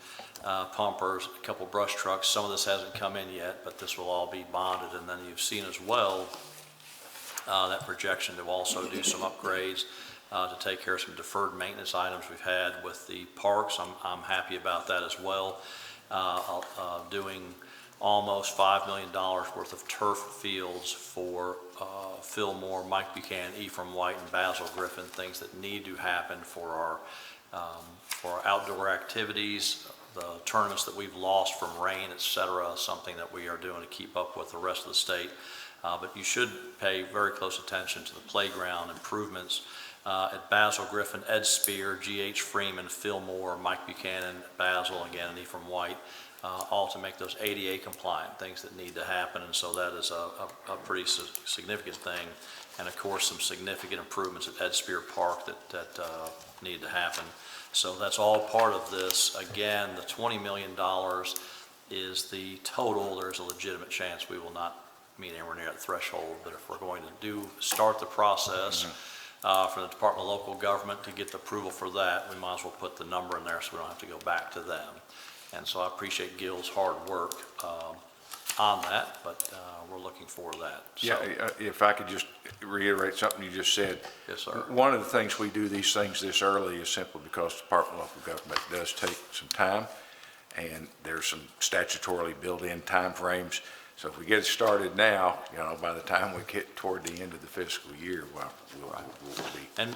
pumpers, a couple brush trucks. Some of this hasn't come in yet, but this will all be bonded. And then you've seen as well that projection to also do some upgrades to take care of some deferred maintenance items we've had with the parks. I'm happy about that as well. Doing almost $5 million worth of turf fields for Phil Moore, Mike Buchanan, Ephraim White, and Basil Griffin, things that need to happen for our outdoor activities, the tournaments that we've lost from rain, et cetera, something that we are doing to keep up with the rest of the state. But you should pay very close attention to the playground improvements at Basil Griffin, Ed Spear, G.H. Freeman, Phil Moore, Mike Buchanan, Basil, again, and Ephraim White, all to make those ADA compliant, things that need to happen. And so that is a pretty significant thing. And of course, some significant improvements at Ed Spear Park that need to happen. So that's all part of this. Again, the $20 million is the total. There's a legitimate chance we will not meet anywhere near that threshold, but if we're going to start the process for the Department of Local Government to get the approval for that, we might as well put the number in there so we don't have to go back to them. And so I appreciate Gil's hard work on that, but we're looking for that. So, yeah, if I could just reiterate something you just said. Yes, sir. One of the things we do these things this early is simply because the Department of Local Government does take some time, and there's some statutorily built-in time frames. So if we get it started now, you know, by the time we get toward the end of the fiscal year, well, we'll be. And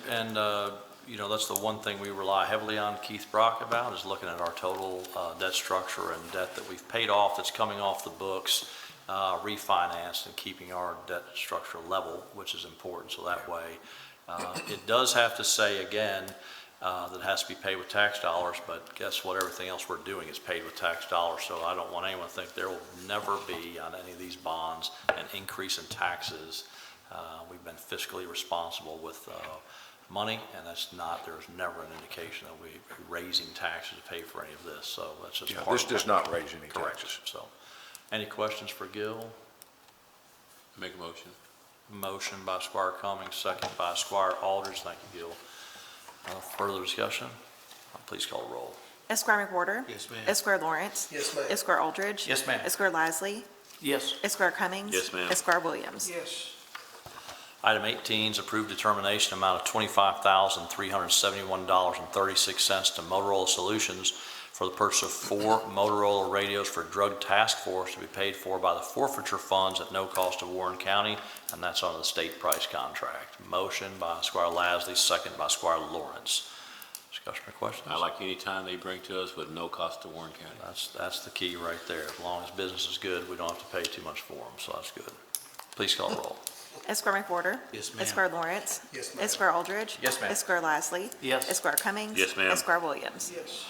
you know, that's the one thing we rely heavily on Keith Brock about, is looking at our total debt structure and debt that we've paid off that's coming off the books, refinanced, and keeping our debt structure level, which is important. So that way, it does have to say again that it has to be paid with tax dollars, but guess what? Everything else we're doing is paid with tax dollars. So I don't want anyone to think there will never be on any of these bonds an increase in taxes. We've been fiscally responsible with money, and there's never an indication that we're raising taxes to pay for any of this. So that's just part this of does not raise any correct. taxes. So, any questions for Gil? Make a motion. Motion by Squire Cummings, second by Squire Aldridge. Thank you, Gil. Further discussion? Please call the roll. Esquire McWhorter? Yes, ma'am. Esquire Lawrence? Yes, ma'am. Esquire Aldridge? Yes, ma'am. Esquire Lasley? Yes. Esquire Cummings? Yes, ma'am. Esquire Williams? Yes. Item 18 is approved determination amount of $25,371.36 to Motorola Solutions for the purchase of 4 Motorola radios for Drug Task Force to be paid for by the forfeiture funds at no cost to Warren County, and that's under the state price contract. Motion by Squire Lasley, second by Squire Lawrence. Discussion or questions? I like any time they bring to us with no cost to Warren County. That's the key right there. As long as business is good, we don't have to pay too much for them, so that's good. Please call roll. Esquire McWhorter. Yes, ma'am. Esquire Lawrence. Yes, ma'am. Esquire Aldridge. Yes, ma'am. Esquire Lasley. Yes. Esquire Cummings. Yes, ma'am. Esquire Williams. Yes.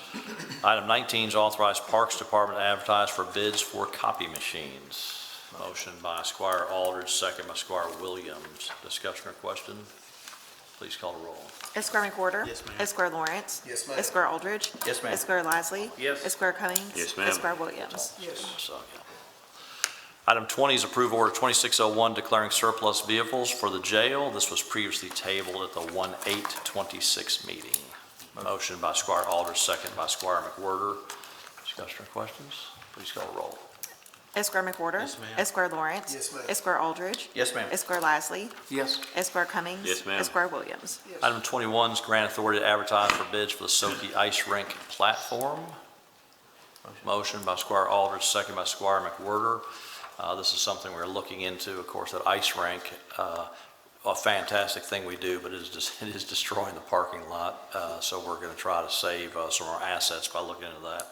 Item 19 is authorize Parks Department to advertise for bids for copy machines. Motion by Squire Aldridge, second by Squire Williams. Discussion or question? Please call the roll. Esquire McWhorter. Yes, ma'am. Esquire Lawrence. Yes, ma'am. Esquire Aldridge. Yes, ma'am. Esquire Lasley. Yes. Esquire Cummings. Yes, ma'am. Esquire Williams. Yes. So, yeah. Item 20 is approve order 2601 declaring surplus vehicles for the jail. This was previously tabled at the 1/8/26 meeting. Motion by Squire Aldridge, second by Squire McWhorter. Discussion or questions? Please call the roll. Esquire McWhorter. Yes, ma'am. Esquire Lawrence. Yes, ma'am. Esquire Aldridge. Yes, ma'am. Esquire Lasley. Yes. Esquire Cummings. Yes, ma'am. Esquire Williams. Item 21 is grant authority to advertise for bids for the Soki Ice Rink platform. Motion by Squire Aldridge, second by Squire McWhorter. This is something we're looking into. Of course, that ice rink, a fantastic thing we do, but it is destroying the parking lot. So we're going to try to save some of our assets by looking into that.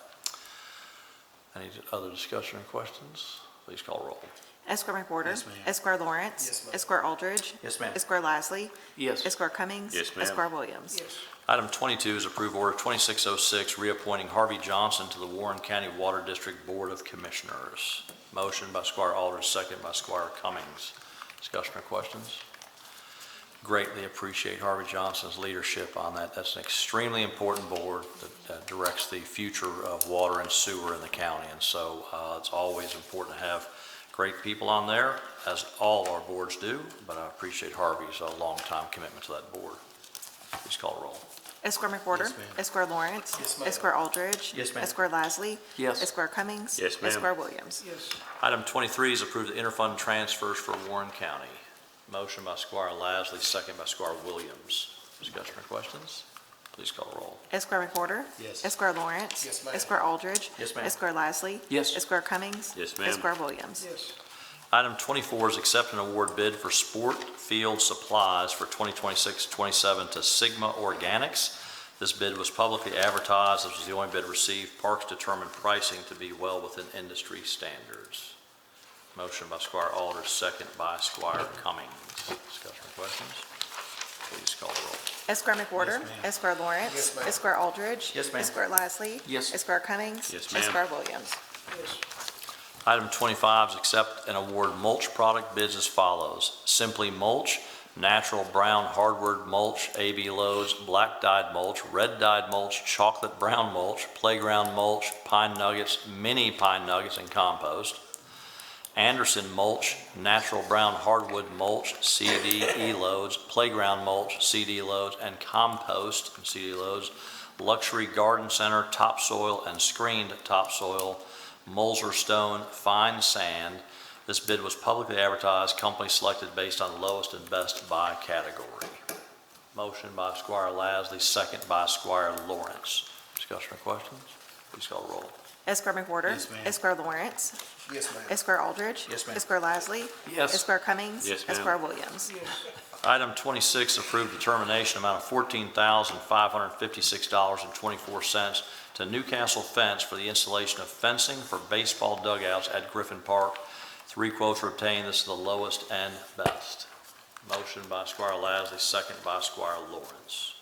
Any other discussion or questions? Please call roll. Esquire McWhorter. Yes, ma'am. Esquire Lawrence. Yes, ma'am. Esquire Aldridge. Yes, ma'am. Esquire Lasley. Yes. Esquire Cummings. Yes, ma'am. Esquire Williams. Yes. Item 22 is approve order 2606, reappointing Harvey Johnson to the Warren County Water District Board of Commissioners. Motion by Squire Aldridge, second by Squire Cummings. Discussion or questions? Greatly appreciate Harvey Johnson's leadership on that. That's an extremely important board that directs the future of water and sewer in the county. And so it's always important to have great people on there, as all our boards do, but I appreciate Harvey's long-time commitment to that board. Please call roll. Esquire McWhorter. Yes, ma'am. Esquire Lawrence. Yes, ma'am. Esquire Aldridge. Yes, ma'am. Esquire Lasley. Yes. Esquire Cummings. Yes, ma'am. Esquire Williams. Yes. Item 23 is approve the interfund transfers for Warren County. Motion by Squire Lasley, second by Squire Williams. Discussion or questions? Please call roll. Esquire McWhorter. Yes. Esquire Lawrence. Yes, ma'am. Esquire Aldridge. Yes, ma'am. Esquire Lasley. Yes. Esquire Cummings. Yes, ma'am. Esquire Williams. Yes. Item 24 is accept and award bid for sport field supplies for 2026-27 to Sigma Organics. This bid was publicly advertised. This was the only bid received. Parks determined pricing to be well within industry standards. Motion by Squire Aldridge, second by Squire Cummings. Discussion or questions? Please call the roll. Esquire McWhorter. Yes, ma'am. Esquire Lawrence. Yes, ma'am. Esquire Aldridge. Yes, ma'am. Esquire Lasley. Yes. Esquire Cummings. Yes, ma'am. Esquire Williams. Yes. Item 25 is accept and award mulch product bids as follows. Simply Mulch, natural brown hardwood mulch, AB loads, black dyed mulch, red dyed mulch, chocolate brown mulch, playground mulch, pine nuggets, mini pine nuggets, and compost. Anderson mulch, natural brown hardwood mulch, CD loads, playground mulch, CD loads, and compost, and CD loads. Luxury Garden Center topsoil and screened topsoil, Mulzer Stone, fine sand. This bid was publicly advertised, company selected based on lowest and best by category. Motion by Squire Lasley, second by Squire Lawrence. Discussion or questions? Please call the roll. Esquire McWhorter. Yes, ma'am. Esquire Lawrence. Yes, ma'am. Esquire Aldridge. Yes, ma'am. Esquire Lasley. Yes. Esquire Cummings. Yes, ma'am. Esquire Williams. Yes. Item 26, approved determination amount of $14,556.24 to Newcastle Fence for the installation of fencing for baseball dugouts at Griffin Park. 3 quotes were obtained. This is the lowest and best. Motion by Squire Lasley, second by Squire Lawrence.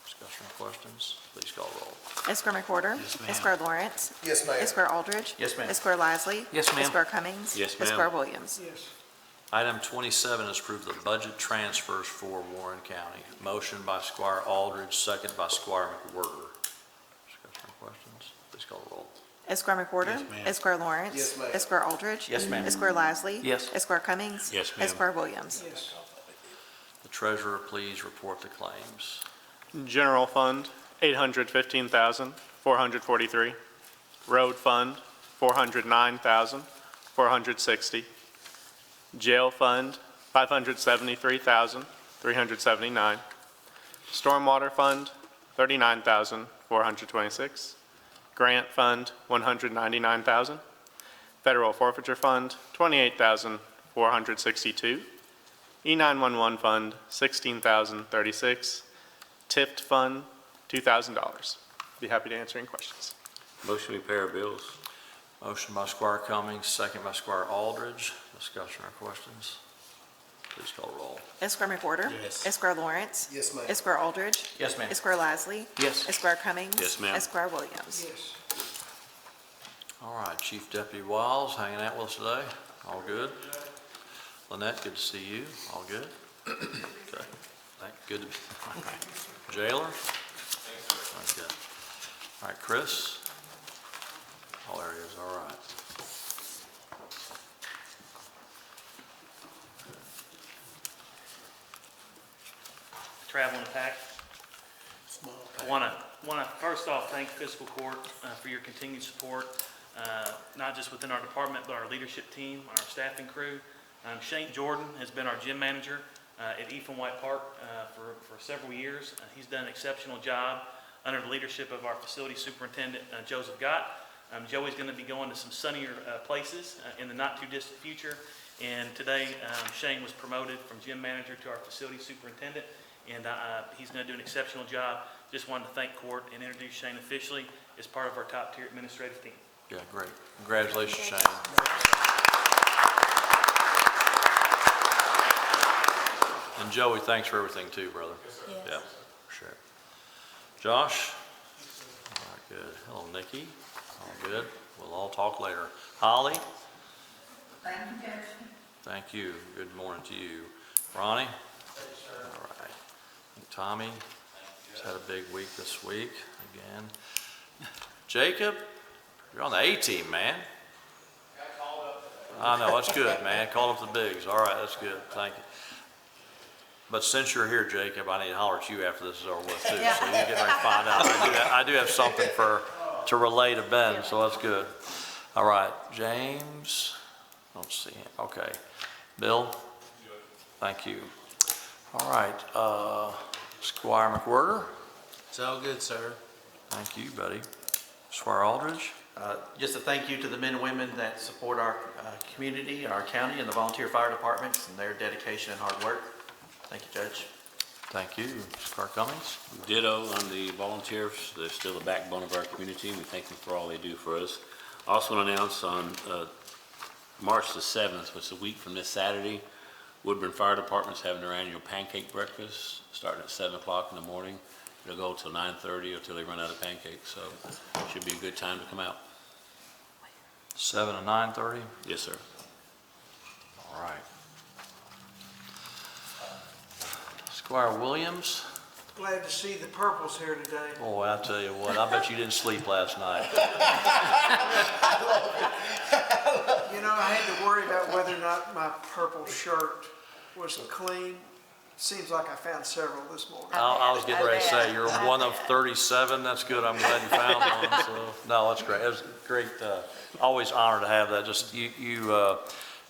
Discussion or questions? Please call roll. Esquire McWhorter. Yes, ma'am. Esquire Lawrence. Yes, ma'am. Esquire Aldridge. Yes, ma'am. Esquire Lasley. Yes, ma'am. Esquire Cummings. Yes, ma'am. Esquire Williams. Yes. Item 27 is approve the budget transfers for Warren County. Motion by Squire Aldridge, second by Squire McWhorter. Discussion or questions? Please call roll. Esquire McWhorter. Yes, ma'am. Esquire Lawrence. Yes, ma'am. Esquire Aldridge. Yes, ma'am. Esquire Lasley. Yes. Esquire Cummings. Yes, ma'am. Esquire Williams. Yes. The treasurer, please report the claims. General Fund, $815,443. Road Fund, $409,460. Jail Fund, $573,379. Stormwater Fund, $39,426. Grant Fund, $199,000. Federal Forfeiture Fund, $28,462. E911 Fund, $16,036. TIFT Fund, $2,000. Be happy to answer any questions. Motion to pay our bills. Motion by Squire Cummings, second by Squire Aldridge. Discussion or questions? Please call roll. Esquire McWhorter. Yes. Esquire Lawrence. Yes, ma'am. Esquire Aldridge. Yes, ma'am. Esquire Lasley. Yes. Esquire Cummings. Yes, ma'am. Esquire Williams. Yes. All right, Chief Deputy Wiles hanging out with us today. All good? Lynette, good to see you. All good? Okay. Good to be. All right. Jailer? Okay. All right, Chris? All areas, all right. Traveling pack. I want to first off thank Fiscal Court for your continued support, not just within our department, but our leadership team, our staffing crew. Shane Jordan has been our gym manager at Ethan White Park for several years. He's done an exceptional job under the leadership of our facility superintendent, Joseph Gott. Joey's going to be going to some sunnier places in the not too distant future. And today, Shane was promoted from gym manager to our facility superintendent. And he's going to do an exceptional job. Just wanted to thank Court and introduce Shane officially as part of our top-tier administrative team. Yeah, great. Congratulations, Shane. And Joey, thanks for everything too, brother. Yes. Yeah, for sure. Josh? All right, good. Hello, Nikki. All good. We'll all talk later. Holly? Thank you, Judge. Thank you. Good morning to you. Ronnie? All right. And Tommy? He's had a big week this week again. Jacob? You're on the A team, man. I know, that's good, man. Called up the bigs. All right, that's good. Thank you. But since you're here, Jacob, I need to holler at you after this is over with too. So you get ready to find out. I do have something to relay to Ben, so that's good. All right, James. Don't see him. Okay. Bill? Thank you. All right, Squire McWhorter? It's all good, sir. Thank you, buddy. Squire Aldridge? Just a thank you to the men and women that support our community, our county, and the volunteer fire departments and their dedication and hard work. Thank you, Judge. Thank you. Squire Cummings? Ditto on the volunteers. They're still the backbone of our community. We thank them for all they do for us. I also want to announce on March the 7th, which is a week from this Saturday, Woodburn Fire Department's having their annual pancake breakfast, starting at 7 o'clock in the morning. It'll go till 9:30 until they run out of pancakes, so it should be a good time to come out. 7 to 9:30? Yes, sir. All right. Squire Williams? Glad to see the purples here today. Boy, I tell you what, I bet you didn't sleep last night. You know, I had to worry about whether or not my purple shirt was clean. Seems like I found several this morning. I was getting ready to say, you're one of 37. That's good. I'm glad you found one. So, no, that's great. It was great. Always honored to have that. Just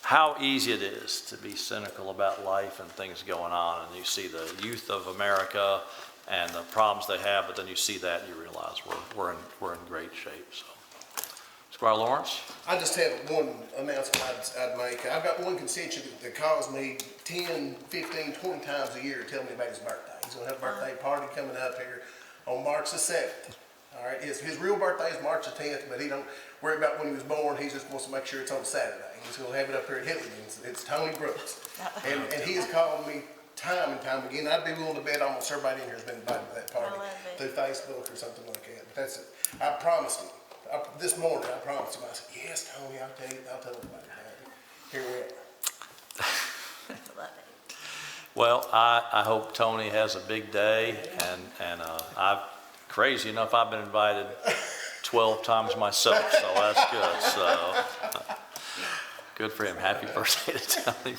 how easy it is to be cynical about life and things going on. And you see the youth of America and the problems they have, but then you see that and you realize we're in great shape. So, Squire Lawrence? I just have one announcement I'd make. I've got one constituent that calls me 10, 15, 20 times a year telling me about his birthday. He's going to have a birthday party coming up here on March the 7th. All right, his real birthday is March the 10th, but he don't worry about when he was born. He just wants to make sure it's on Saturday. He's going to have it up here at Hitley. It's Tony Brooks. And he has called me time and time again. I'd be willing to bet almost everybody in here has been invited to that party through Facebook or something like that. But that's it. I promised him. This morning, I promised him. I said, yes, Tony, I'll tell everybody about it. Here we are. Well, I hope Tony has a big day, and crazy enough, I've been invited 12 times myself, so that's good. So good for him. Happy birthday to Tony.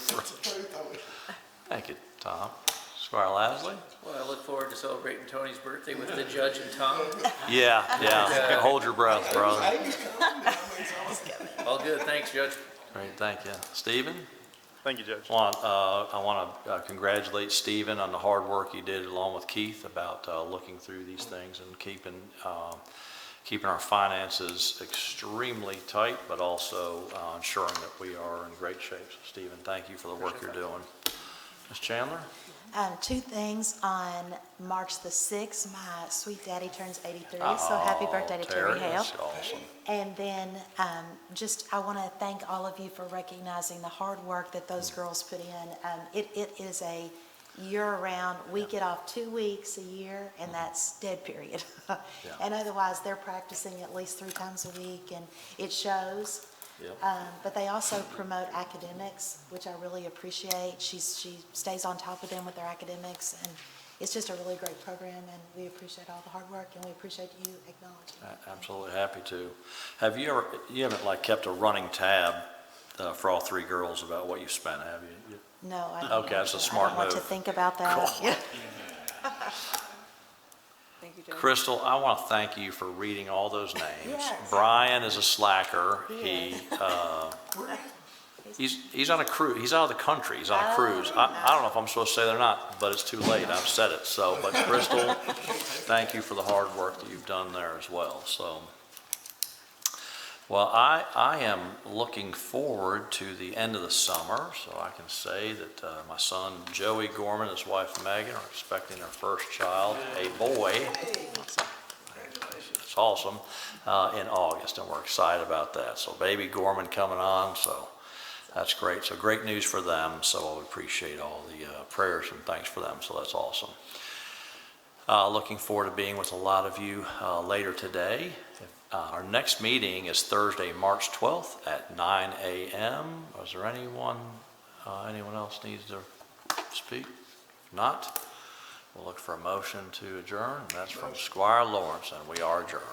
Thank you, Tom. Squire Lasley? Well, I look forward to celebrating Tony's birthday with the judge and Tom. Yeah. Hold your breath, brother. All good. Thanks, Judge. Great, thank you. Stephen? Thank you, Judge. I want to congratulate Stephen on the hard work he did along with Keith about looking through these things and keeping keeping our finances extremely tight, but also ensuring that we are in great shape. So Stephen, thank you for the work you're doing. Ms. Chandler? Two things. On March the 6th, my sweet daddy turns 83, so happy birthday to Terry Hale. That's awesome. And then I want to thank all of you for recognizing the hard work that those girls put in. It is a year-round. We get off 2 weeks a year, and that's dead period. And otherwise, they're practicing at least 3 times a week, and it shows. But they also promote academics, which I really appreciate. She stays on top of them with their academics, and it's just a really great program, and we appreciate all the hard work, and we appreciate you acknowledging it. Absolutely happy to. You haven't like kept a running tab for all 3 girls about what you spent, have you? No, I don't. Okay, that's a smart I don't want to move. think about that. Cool. Yeah. Thank you, Judge. Crystal, I want to thank you for reading all those names. Yes. Brian is a slacker. He He's on a cruise. He's out of the country. He's on a cruise. I don't know if I'm supposed to say that or not, but it's too late. I've said it. So, but Crystal, thank you for the hard work that you've done there as well. So, well, I am looking forward to the end of the summer. So I can say that my son Joey Gorman and his wife Megan are expecting their first child, a boy. It's awesome, in August, and we're excited about that. So baby Gorman coming on. So. That's great. So great news for them. So we appreciate all the prayers and thanks for them. So that's awesome. Looking forward to being with a lot of you later today. Our next meeting is Thursday, March 12th at 9 a.m. Is there anyone else needs to speak? If not, we'll look for a motion to adjourn. That's from Squire Lawrence, and we are adjourned.